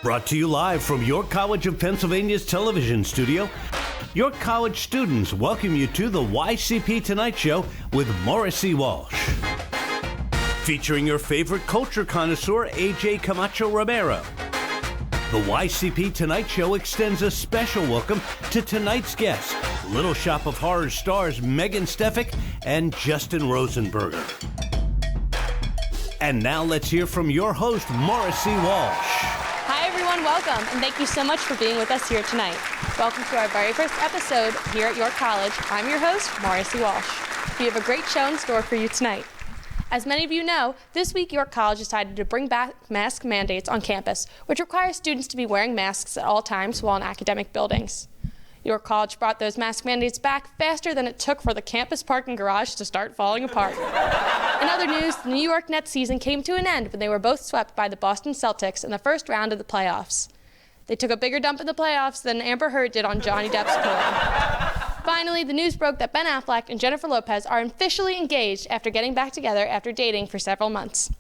Brought to you live from York College of Pennsylvania's television studio, York College students welcome you to the YCP Tonight Show with Morrissey Walsh. Featuring your favorite culture connoisseur, AJ Camacho Romero. The YCP Tonight Show extends a special welcome to tonight's guests, Little Shop of Horrors stars Megan Stefik and Justin Rosenberger. And now let's hear from your host, Morrissey Walsh. Hi everyone, welcome, and thank you so much for being with us here tonight. Welcome to our very first episode here at York College. I'm your host, Morrissey Walsh. We have a great show in store for you tonight. As many of you know, this week York College decided to bring back mask mandates on campus, which requires students to be wearing masks at all times while in academic buildings. York College brought those mask mandates back faster than it took for the campus parking garage to start falling apart. In other news, the New York Nets season came to an end when they were both swept by the Boston Celtics in the first round of the playoffs. They took a bigger dump in the playoffs than Amber Heard did on Johnny Depp's pillow. Finally, the news broke that Ben Affleck and Jennifer Lopez are officially engaged after getting back together after dating for several months.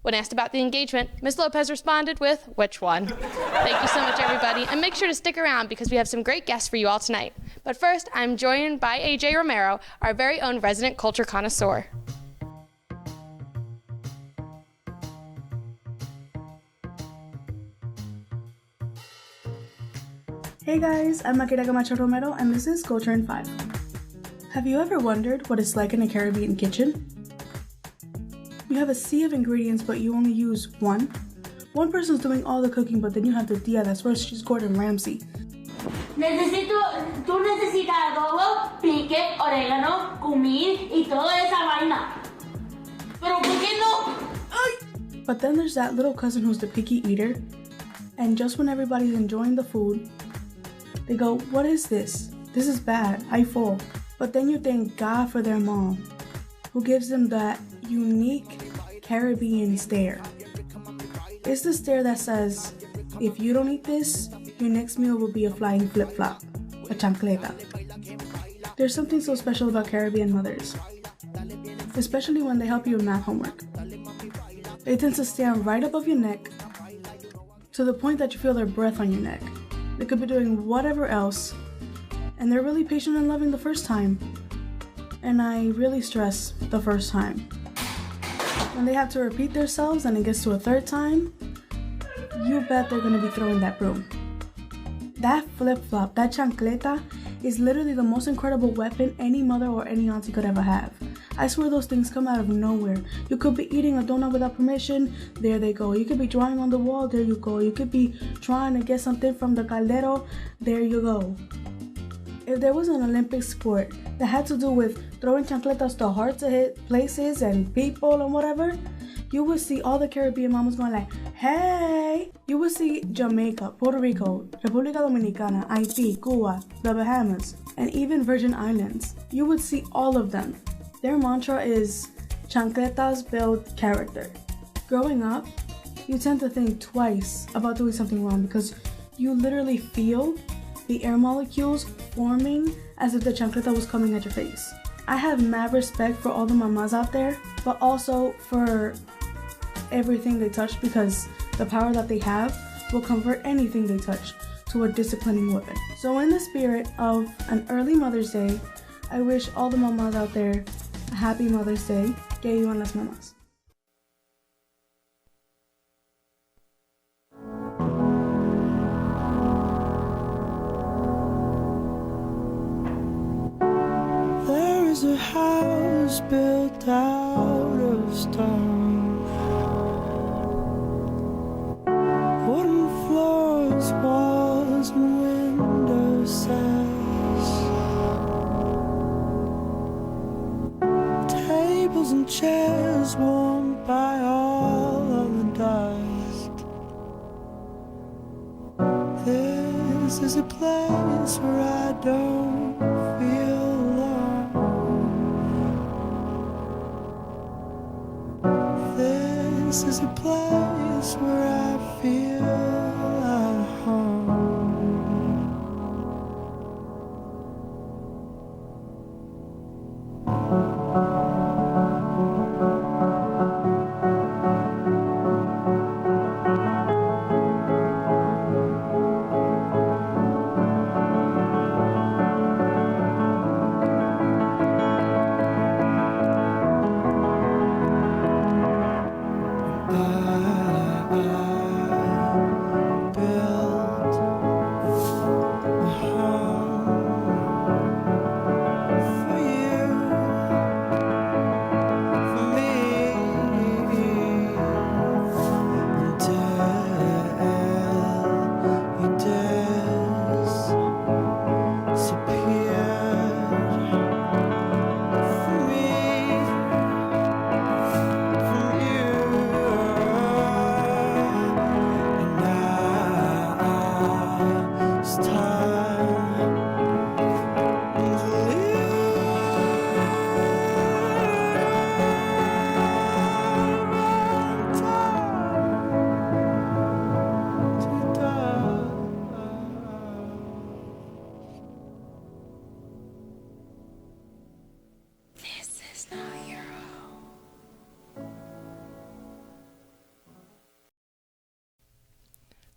When asked about the engagement, Ms. Lopez responded with, "Which one?" Thank you so much, everybody, and make sure to stick around because we have some great guests for you all tonight. But first, I'm joined by AJ Romero, our very own resident culture connoisseur. Hey guys, I'm Akira Camacho Romero, and this is Culture in 5. Have you ever wondered what it's like in a Caribbean kitchen? You have a sea of ingredients, but you only use one. One person's doing all the cooking, but then you have the tia that's worse, she's Gordon Ramsay. Tú necesitas adobo, pique, orégano, cumin y toda esa vaina. Pero ¿por qué no? Ay! But then there's that little cousin who's the picky eater, and just when everybody's enjoying the food, they go, "What is this? This is bad, I fall." But then you thank God for their mom, who gives them that unique Caribbean stare. It's the stare that says, if you don't eat this, your next meal will be a flying flip-flop, a chancleta. There's something so special about Caribbean mothers, especially when they help you with math homework. They tend to stand right above your neck to the point that you feel their breath on your neck. They could be doing whatever else, and they're really patient and loving the first time. And I really stress the first time. When they have to repeat themselves and it gets to a third time, you bet they're gonna be throwing that broom. That flip-flop, that chancleta, is literally the most incredible weapon any mother or any auntie could ever have. I swear those things come out of nowhere. You could be eating a donut without permission, there they go. You could be drawing on the wall, there you go. You could be trying to get something from the caldero, there you go. If there was an Olympic sport that had to do with throwing chancletas to hard to hit places and people and whatever, you would see all the Caribbean mamas going like, "Hey!" You would see Jamaica, Puerto Rico, República Dominicana, Haiti, Cuba, the Bahamas, and even Virgin Islands. You would see all of them. Their mantra is, "Chancletas build character." Growing up, you tend to think twice about doing something wrong because you literally feel the air molecules forming as if the chancleta was coming at your face. I have mad respect for all the mamas out there, but also for everything they touch because the power that they have will convert anything they touch to a disciplining weapon. So in the spirit of an early Mother's Day, I wish all the mamas out there a happy Mother's Day. Que vivan las mamás. There is a house built out of stone, wooden floors, walls, and window sills, tables and chairs warmed by all of the dust. This is a place where I don't feel alone. This is a place where I feel at home.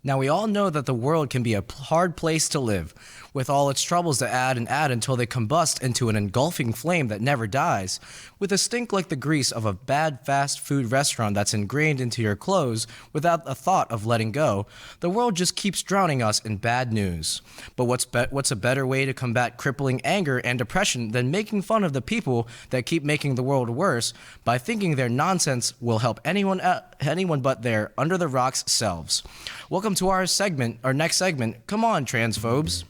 Now, we all know that the world can be a hard place to live, with all its troubles to add and add until they combust into an engulfing flame that never dies, with a stink like the grease of a bad fast food restaurant that's ingrained into your clothes without a thought of letting go. The world just keeps drowning us in bad news. But what's a better way to combat crippling anger and depression than making fun of the people that keep making the world worse by thinking their nonsense will help anyone but their under the rocks selves. Welcome to our next segment. Come on, transphobes.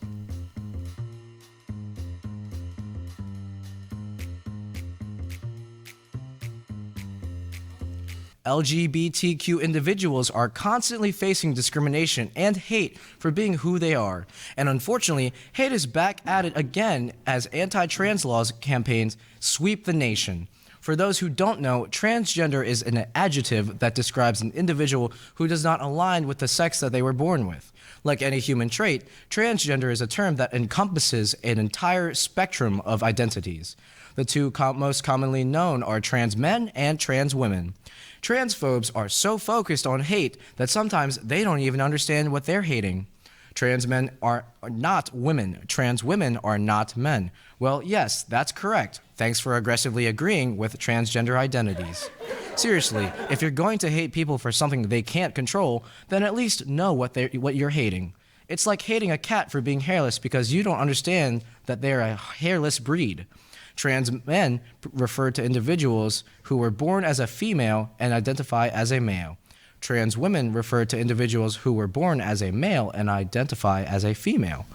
LGBTQ individuals are constantly facing discrimination and hate for being who they are. And unfortunately, hate is back at it again as anti-trans laws campaigns sweep the nation. For those who don't know, transgender is an adjective that describes an individual who does not align with the sex that they were born with. Like any human trait, transgender is a term that encompasses an entire spectrum of identities. The two most commonly known are trans men and trans women. Transphobes are so focused on hate that sometimes they don't even understand what they're hating. Trans men are not women. Trans women are not men. Well, yes, that's correct. Thanks for aggressively agreeing with transgender identities. Seriously, if you're going to hate people for something they can't control, then at least know what you're hating. It's like hating a cat for being hairless because you don't understand that they're a hairless breed. Trans men refer to individuals who were born as a female and identify as a male. Trans women refer to individuals who were born as a male and identify as a female.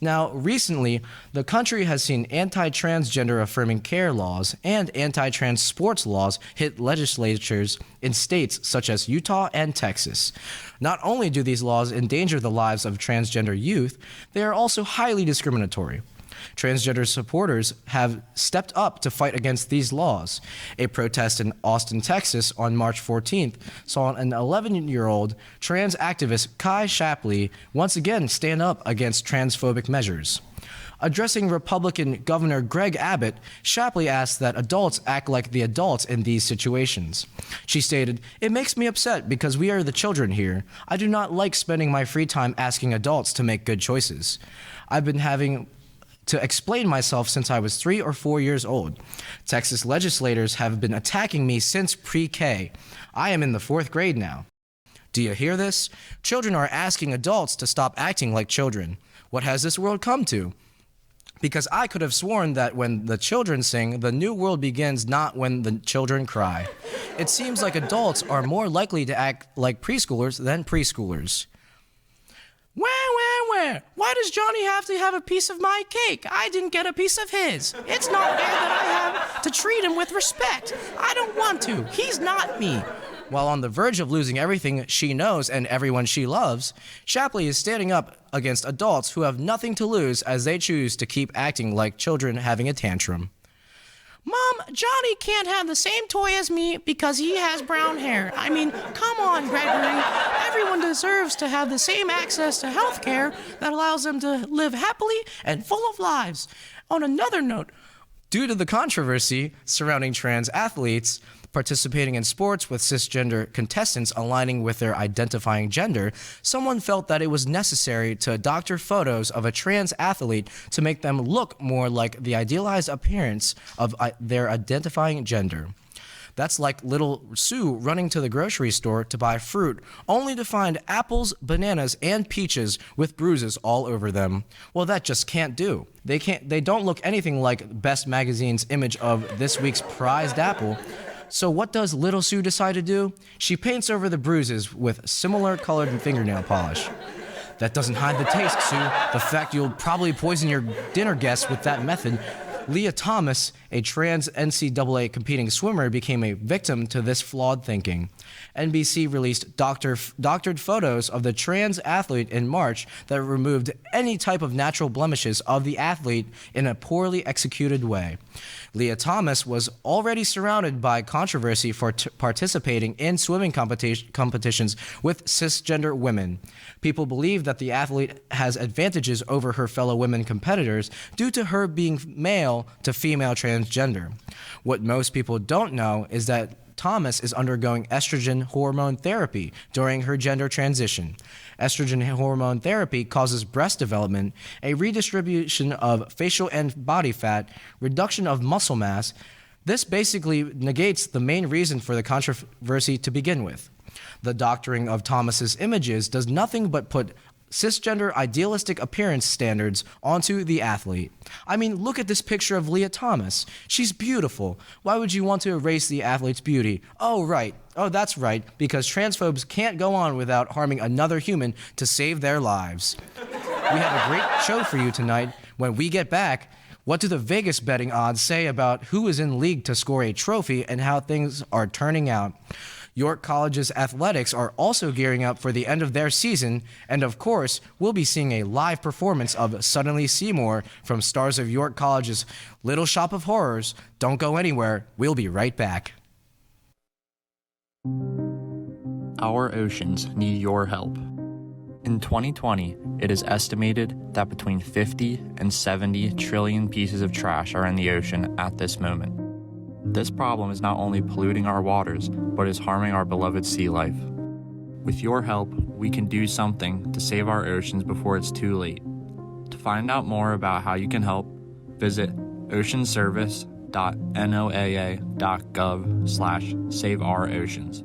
Now, recently, the country has seen anti-transgender affirming care laws and anti-trans sports laws hit legislatures in states such as Utah and Texas. Not only do these laws endanger the lives of transgender youth, they are also highly discriminatory. Transgender supporters have stepped up to fight against these laws. A protest in Austin, Texas on March 14th saw an 11-year-old trans activist, Kai Shapley, once again stand up against transphobic measures. Addressing Republican Governor Greg Abbott, Shapley asked that adults act like the adults in these situations. She stated, "It makes me upset because we are the children here. I do not like spending my free time asking adults to make good choices. I've been having to explain myself since I was 3 or 4 years old. Texas legislators have been attacking me since pre-K. I am in the 4th grade now. Do you hear this? Children are asking adults to stop acting like children. What has this world come to? Because I could have sworn that when the children sing, the new world begins not when the children cry. It seems like adults are more likely to act like preschoolers than preschoolers." Why does Johnny have to have a piece of my cake? I didn't get a piece of his. It's not fair that I have to treat him with respect. I don't want to. He's not me. While on the verge of losing everything she knows and everyone she loves, Shapley is standing up against adults who have nothing to lose as they choose to keep acting like children having a tantrum. "Mom, Johnny can't have the same toy as me because he has brown hair. I mean, come on, Gregory. Everyone deserves to have the same access to health care that allows them to live happily and full of lives." On another note, due to the controversy surrounding trans athletes participating in sports with cisgender contestants aligning with their identifying gender, someone felt that it was necessary to doctor photos of a trans athlete to make them look more like the idealized appearance of their identifying gender. That's like little Sue running to the grocery store to buy fruit, only to find apples, bananas, and peaches with bruises all over them. Well, that just can't do. They don't look anything like Best Magazine's image of this week's prized apple. So what does little Sue decide to do? She paints over the bruises with similar colored fingernail polish. That doesn't hide the taste, Sue. The fact you'll probably poison your dinner guests with that method. Leah Thomas, a trans NCAA competing swimmer, became a victim to this flawed thinking. NBC released doctored photos of the trans athlete in March that removed any type of natural blemishes of the athlete in a poorly executed way. Leah Thomas was already surrounded by controversy for participating in swimming competitions with cisgender women. People believe that the athlete has advantages over her fellow women competitors due to her being male to female transgender. What most people don't know is that Thomas is undergoing estrogen hormone therapy during her gender transition. Estrogen hormone therapy causes breast development, a redistribution of facial and body fat, reduction of muscle mass. This basically negates the main reason for the controversy to begin with. The doctoring of Thomas's images does nothing but put cisgender idealistic appearance standards onto the athlete. I mean, look at this picture of Leah Thomas. She's beautiful. Why would you want to erase the athlete's beauty? Oh, right. Oh, that's right, because transphobes can't go on without harming another human to save their lives. We have a great show for you tonight. When we get back, what do the Vegas betting odds say about who is in league to score a trophy and how things are turning out? York College's athletics are also gearing up for the end of their season, and of course, we'll be seeing a live performance of Suddenly Seymour from stars of York College's Little Shop of Horrors. Don't go anywhere. We'll be right back. Our oceans need your help. In 2020, it is estimated that between 50 and 70 trillion pieces of trash are in the ocean at this moment. This problem is not only polluting our waters, but is harming our beloved sea life. With your help, we can do something to save our oceans before it's too late. To find out more about how you can help, visit oceanservice.noaa.gov/saveouroceans.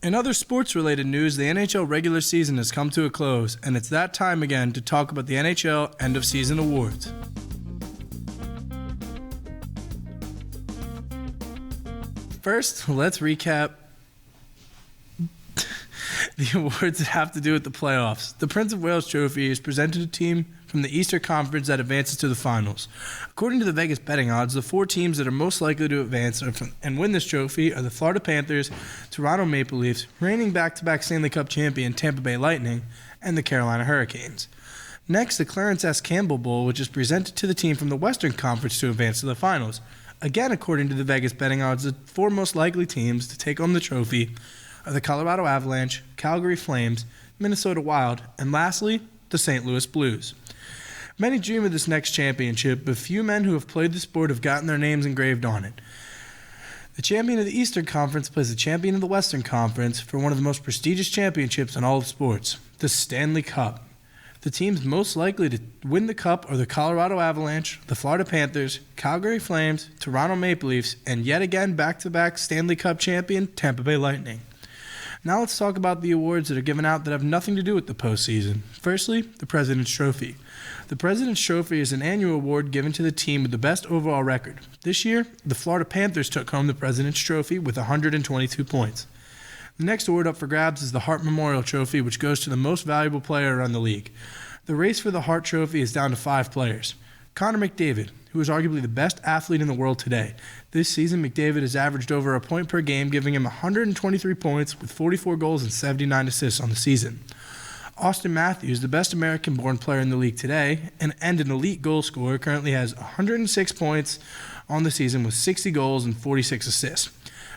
In other sports-related news, the NHL regular season has come to a close, and it's that time again to talk about the NHL end-of-season awards. First, let's recap the awards that have to do with the playoffs. The Prince of Wales Trophy is presented to a team from the Eastern Conference that advances to the finals. According to the Vegas betting odds, the 4 teams that are most likely to advance and win this trophy are the Florida Panthers, Toronto Maple Leafs, reigning back-to-back Stanley Cup champion Tampa Bay Lightning, and the Carolina Hurricanes. Next, the Clarence S. Campbell Bowl, which is presented to the team from the Western Conference to advance to the finals. Again, according to the Vegas betting odds, the 4 most likely teams to take home the trophy are the Colorado Avalanche, Calgary Flames, Minnesota Wild, and lastly, the St. Louis Blues. Many dream of this next championship, but few men who have played the sport have gotten their names engraved on it. The champion of the Eastern Conference plays the champion of the Western Conference for one of the most prestigious championships in all of sports, the Stanley Cup. The teams most likely to win the Cup are the Colorado Avalanche, the Florida Panthers, Calgary Flames, Toronto Maple Leafs, and yet again back-to-back Stanley Cup champion Tampa Bay Lightning. Now let's talk about the awards that are given out that have nothing to do with the postseason. Firstly, the President's Trophy. The President's Trophy is an annual award given to the team with the best overall record. This year, the Florida Panthers took home the President's Trophy with 122 points. The next award up for grabs is the Hart Memorial Trophy, which goes to the most valuable player around the league. The race for the Hart Trophy is down to 5 players. Connor McDavid, who is arguably the best athlete in the world today. This season, McDavid has averaged over a point per game, giving him 123 points with 44 goals and 79 assists on the season. Austin Matthews, the best American-born player in the league today and an elite goal scorer, currently has 106 points on the season with 60 goals and 46 assists.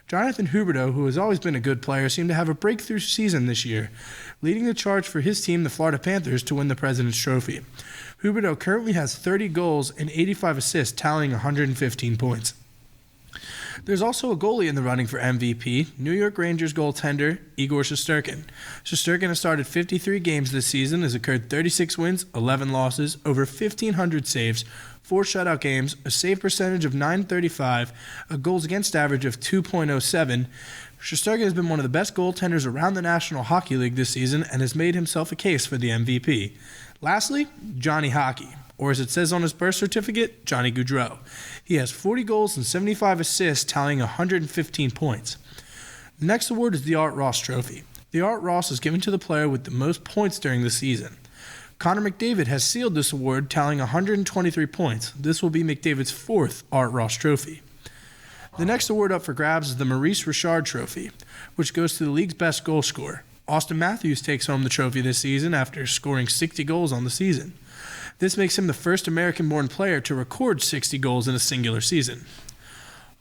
Jonathan Huberdeau, who has always been a good player, seemed to have a breakthrough season this year, leading the charge for his team, the Florida Panthers, to win the President's Trophy. Huberdeau currently has 30 goals and 85 assists, tallying 115 points. There's also a goalie in the running for MVP, New York Rangers goaltender Igor Shesterkin. Shesterkin has started 53 games this season, has occurred 36 wins, 11 losses, over 1,500 saves, 4 shutout games, a save percentage of .935, a goals against average of 2.07. Shesterkin has been one of the best goaltenders around the National Hockey League this season and has made himself a case for the MVP. Lastly, Johnny Hockey, or as it says on his birth certificate, Johnny Gaudreau. He has 40 goals and 75 assists, tallying 115 points. The next award is the Art Ross Trophy. The Art Ross is given to the player with the most points during the season. Connor McDavid has sealed this award, tallying 123 points. This will be McDavid's 4th Art Ross Trophy. The next award up for grabs is the Maurice Richard Trophy, which goes to the league's best goal scorer. Austin Matthews takes home the trophy this season after scoring 60 goals on the season. This makes him the first American-born player to record 60 goals in a singular season.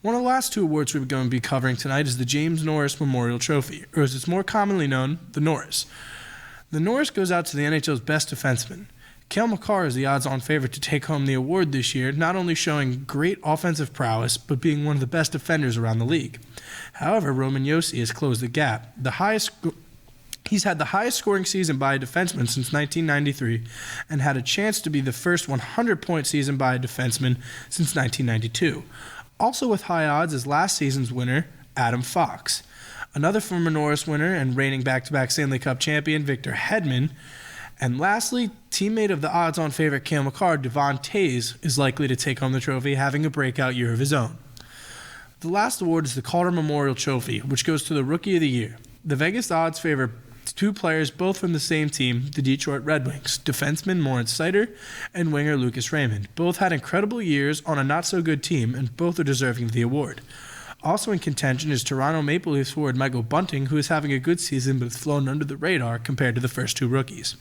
One of the last 2 awards we're going to be covering tonight is the James Norris Memorial Trophy, or as it's more commonly known, the Norris. The Norris goes out to the NHL's best defenseman. Cale Makar is the odds-on favorite to take home the award this year, not only showing great offensive prowess, but being one of the best defenders around the league. However, Roman Josi has closed the gap. He's had the highest scoring season by a defenseman since 1993 and had a chance to be the first 100-point season by a defenseman since 1992. Also with high odds is last season's winner, Adam Fox. Another former Norris winner and reigning back-to-back Stanley Cup champion, Victor Hedman. And lastly, teammate of the odds-on favorite Cale Makar, Devon Toews, is likely to take home the trophy, having a breakout year of his own. The last award is the Calder Memorial Trophy, which goes to the Rookie of the Year. The Vegas odds favor 2 players, both from the same team, the Detroit Red Wings, defenseman Moritz Seider and winger Lucas Raymond. Both had incredible years on a not-so-good team, and both are deserving of the award. Also in contention is Toronto Maple Leafs forward Michael Bunting, who is having a good season but has flown under the radar compared to the first 2 rookies.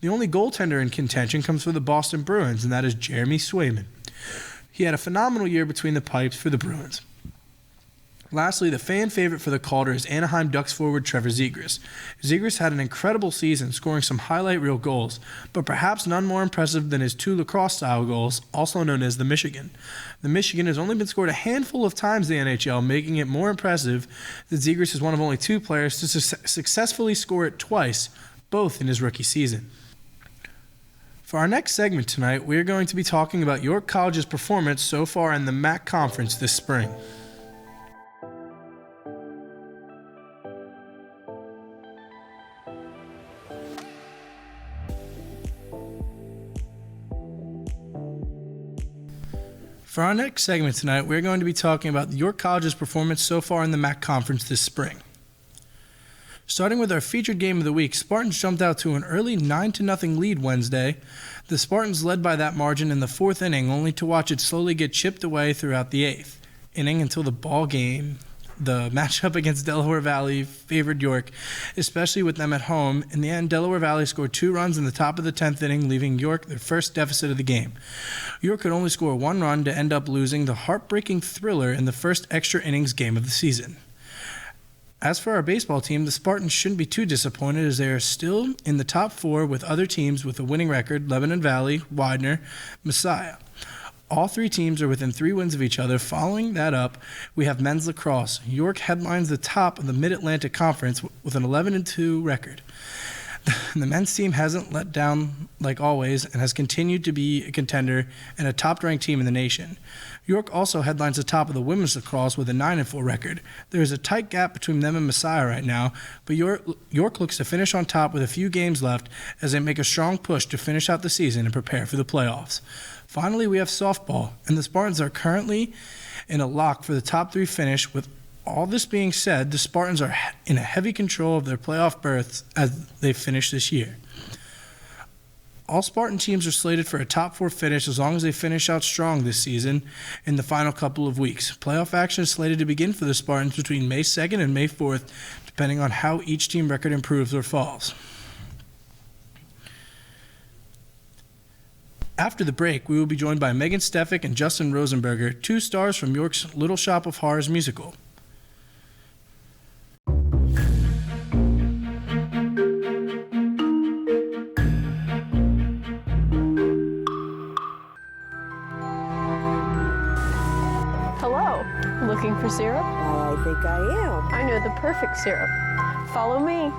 The only goaltender in contention comes from the Boston Bruins, and that is Jeremy Swayman. He had a phenomenal year between the pipes for the Bruins. Lastly, the fan favorite for the Calder is Anaheim Ducks forward Trevor Zegras. Zegras had an incredible season, scoring some highlight reel goals, but perhaps none more impressive than his 2 lacrosse-style goals, also known as the Michigan. The Michigan has only been scored a handful of times in the NHL, making it more impressive that Zegras is one of only 2 players to successfully score it twice, both in his rookie season. For our next segment tonight, we are going to be talking about York College's performance so far in the MAC Conference this spring. For our next segment tonight, we're going to be talking about York College's performance so far in the MAC Conference this spring. Starting with our featured game of the week, Spartans jumped out to an early 9-0 lead Wednesday. The Spartans led by that margin in the 4th inning, only to watch it slowly get chipped away throughout the 8th inning until the matchup against Delaware Valley favored York, especially with them at home. In the end, Delaware Valley scored 2 runs in the top of the 10th inning, leaving York their first deficit of the game. York could only score 1 run to end up losing the heartbreaking thriller in the first extra innings game of the season. As for our baseball team, the Spartans shouldn't be too disappointed as they are still in the top 4 with other teams with a winning record, Lebanon Valley, Widener, Messiah. All 3 teams are within 3 wins of each other. Following that up, we have men's lacrosse. York headlines the top of the Mid-Atlantic Conference with an 11-2 record. The men's team hasn't let down like always and has continued to be a contender and a top-ranked team in the nation. York also headlines the top of the women's lacrosse with a 9-4 record. There is a tight gap between them and Messiah right now, but York looks to finish on top with a few games left as they make a strong push to finish out the season and prepare for the playoffs. Finally, we have softball, and the Spartans are currently in a lock for the top 3 finish. With all this being said, the Spartans are in a heavy control of their playoff berths as they finish this year. All Spartan teams are slated for a top 4 finish as long as they finish out strong this season in the final couple of weeks. Playoff action is slated to begin for the Spartans between May 2nd and May 4th, depending on how each team record improves or falls. After the break, we will be joined by Megan Stefik and Justin Rosenberger, 2 stars from York's Little Shop of Horrors musical. Hello, looking for syrup? I think I am. I know the perfect syrup. Follow me.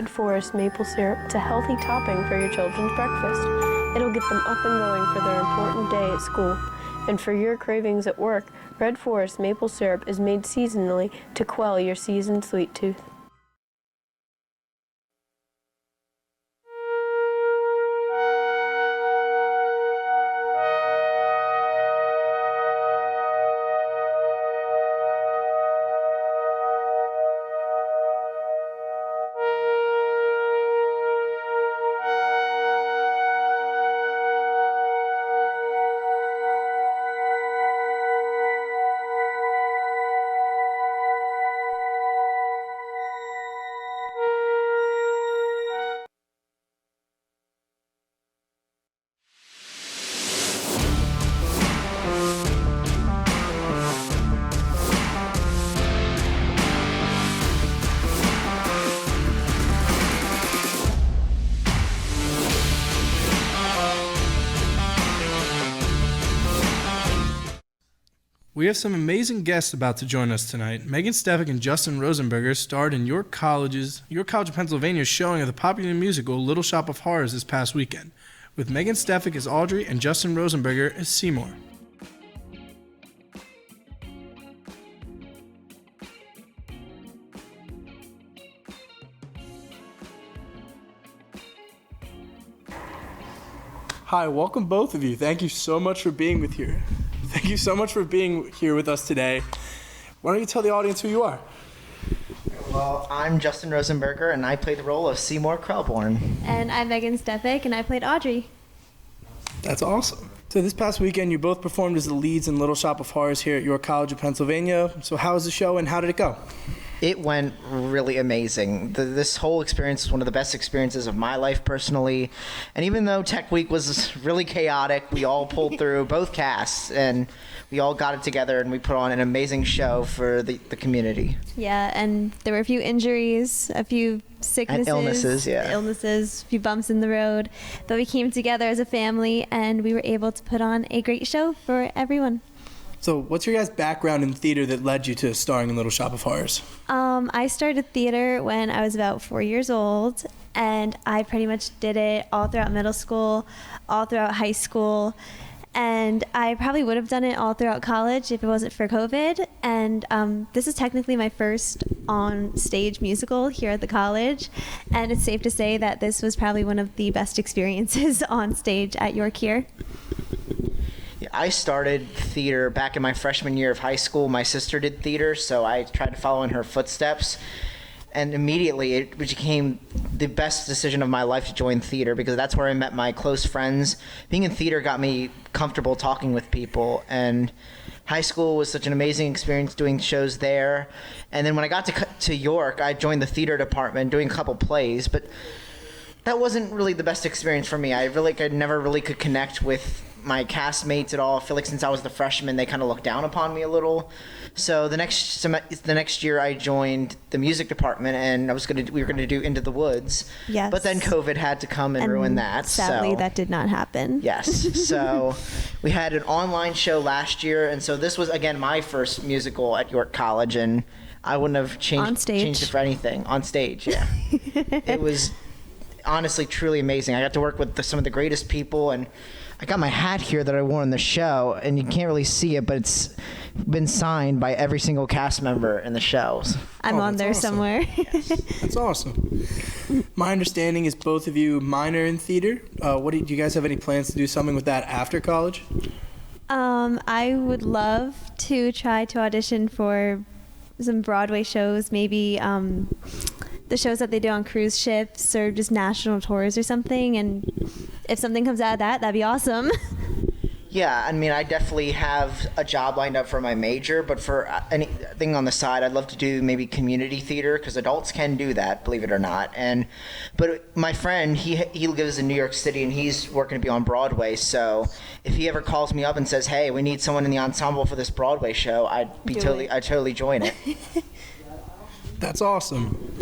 Red Forest maple syrup. It's a healthy topping for your children's breakfast. It'll get them up and going for their important day at school. And for your cravings at work, Red Forest maple syrup is made seasonally to quell your seasoned sweet tooth. We have some amazing guests about to join us tonight. Megan Stefik and Justin Rosenberger starred in York College of Pennsylvania's showing of the popular musical Little Shop of Horrors this past weekend, with Megan Stefik as Audrey and Justin Rosenberger as Seymour. Hi, welcome both of you. Thank you so much for being with here. Thank you so much for being here with us today. Why don't you tell the audience who you are? Well, I'm Justin Rosenberger, and I play the role of Seymour Krellborn. And I'm Megan Stefik, and I played Audrey. That's awesome. So this past weekend, you both performed as the leads in Little Shop of Horrors here at York College of Pennsylvania. So how was the show, and how did it go? It went really amazing. This whole experience was one of the best experiences of my life personally. And even though Tech Week was really chaotic, we all pulled through, both casts, and we all got it together and we put on an amazing show for the community. Yeah, and there were a few injuries, a few sicknesses. And illnesses, a few bumps in the road. But we came together as a family and we were able to put on a great show for everyone. So what's your guys' background in theater that led you to starring in Little Shop of Horrors? I started theater when I was about 4 years old, and I pretty much did it all throughout middle school, all throughout high school, and I probably would have done it all throughout college if it wasn't for COVID. And this is technically my first on-stage musical here at the college, and it's safe to say that this was probably one of the best experiences on stage at York here. Yeah, I started theater back in my freshman year of high school. My sister did theater, so I tried to follow in her footsteps. And immediately it became the best decision of my life to join theater, because that's where I met my close friends. Being in theater got me comfortable talking with people, and high school was such an amazing experience doing shows there. And then when I got to York, I joined the theater department doing a couple plays, but that wasn't really the best experience for me. I never really could connect with my castmates at all. I feel like since I was the freshman, they kind of looked down upon me a little. So the next year, I joined the music department, and we were gonna do Into the Woods. Yes. But then COVID had to come and ruin that. Sadly, that did not happen. Yes. So we had an online show last year, and so this was again my first musical at York College, and I wouldn't have changed it for anything. On stage, yeah. It was honestly truly amazing. I got to work with some of the greatest people, and I got my hat here that I wore in the show, and you can't really see it, but it's been signed by every single cast member in the shows. I'm on there somewhere. Yes. That's awesome. My understanding is both of you minor in theater. Do you guys have any plans to do something with that after college? I would love to try to audition for some Broadway shows, maybe the shows that they do on cruise ships or just national tours or something. And if something comes out of that, that'd be awesome. Yeah, I mean, I definitely have a job lined up for my major, but for anything on the side, I'd love to do maybe community theater, because adults can do that, believe it or not. But my friend, he lives in New York City, and he's working to be on Broadway. So if he ever calls me up and says, "Hey, we need someone in the ensemble for this Broadway show," I'd totally join it. That's awesome.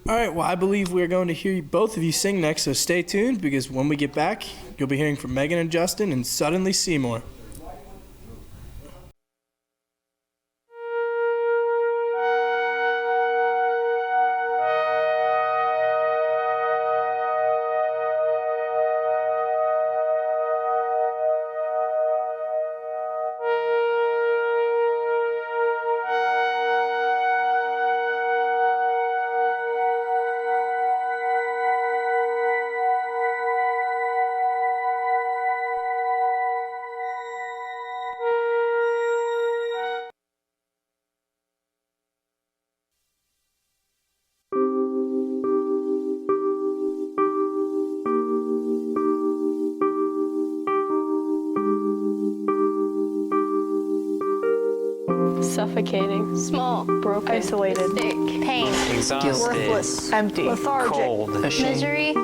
All right, well, I believe we're going to hear both of you sing next, so stay tuned, because when we get back, you'll be hearing from Megan and Justin and Suddenly Seymour. suffocating, Small. broken, isolated, Mistake. Pain. Exhausted. worthless, empty, Lethargic. Cold. Ashamed. Misery.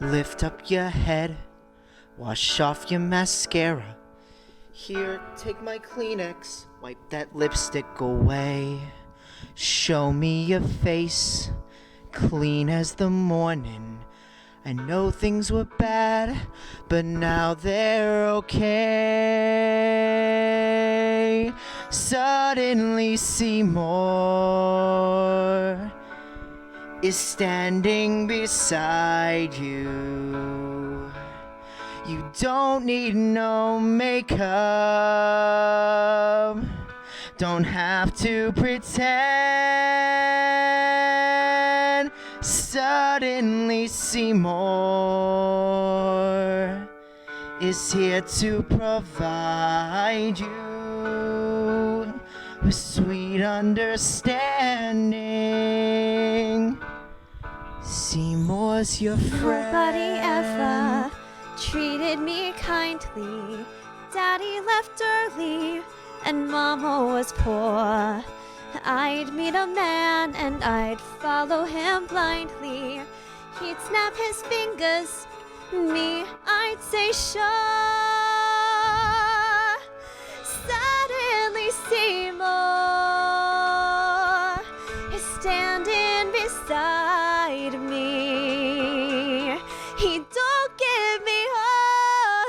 Lift up your head, wash off your mascara. Here, take my Kleenex, wipe that lipstick away. Show me your face, clean as the morning. I know things were bad, but now they're okay. Suddenly Seymour is standing beside you. You don't need no makeup, don't have to pretend. Suddenly Seymour is here to provide you with sweet understanding. Seymour's your friend. Nobody ever treated me kindly. Daddy left early and Mama was poor. I'd meet a man and I'd follow him blindly. He'd snap his fingers, me, I'd say sure. Suddenly Seymour is standing beside me. He don't give me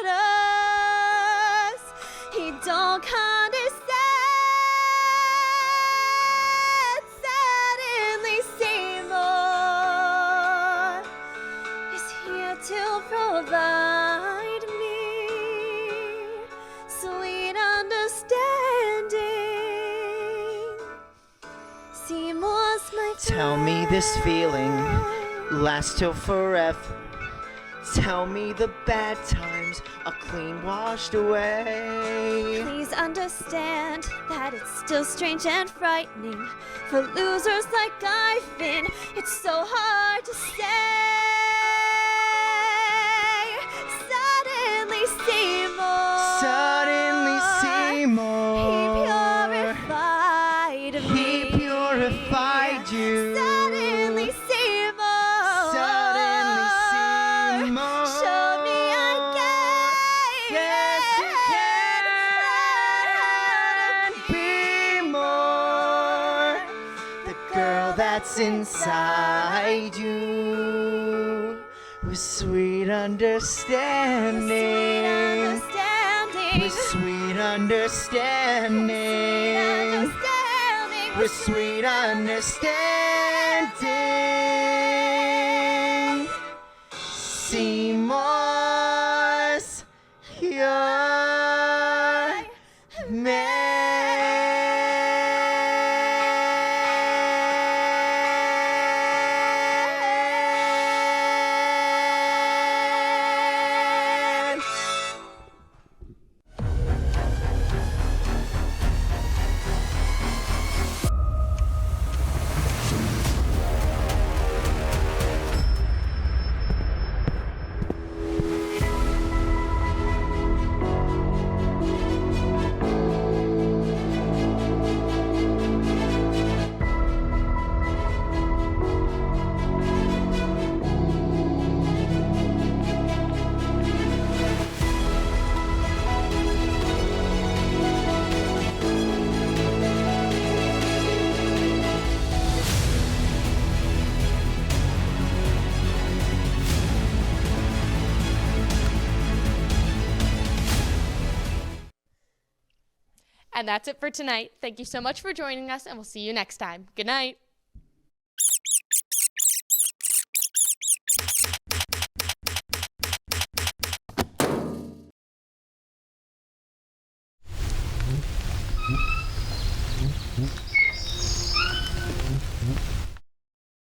orders, he don't condescend. Suddenly Seymour is here to provide me sweet understanding. Seymour's my Tell me this feeling lasts till forever. Tell me the bad times are clean washed away. Please understand that it's still strange and frightening for losers like I've been. It's so hard to say. Suddenly Seymour, Suddenly Seymour, he purified me. he purified you. Suddenly Seymour, Suddenly Seymour, showed me again. yes you can be more. The girl that's inside you with sweet understanding. With sweet understanding. With sweet understanding. Seymour's your man. And that's it for tonight. Thank you so much for joining us, and we'll see you next time. Good night. Mm-hmm.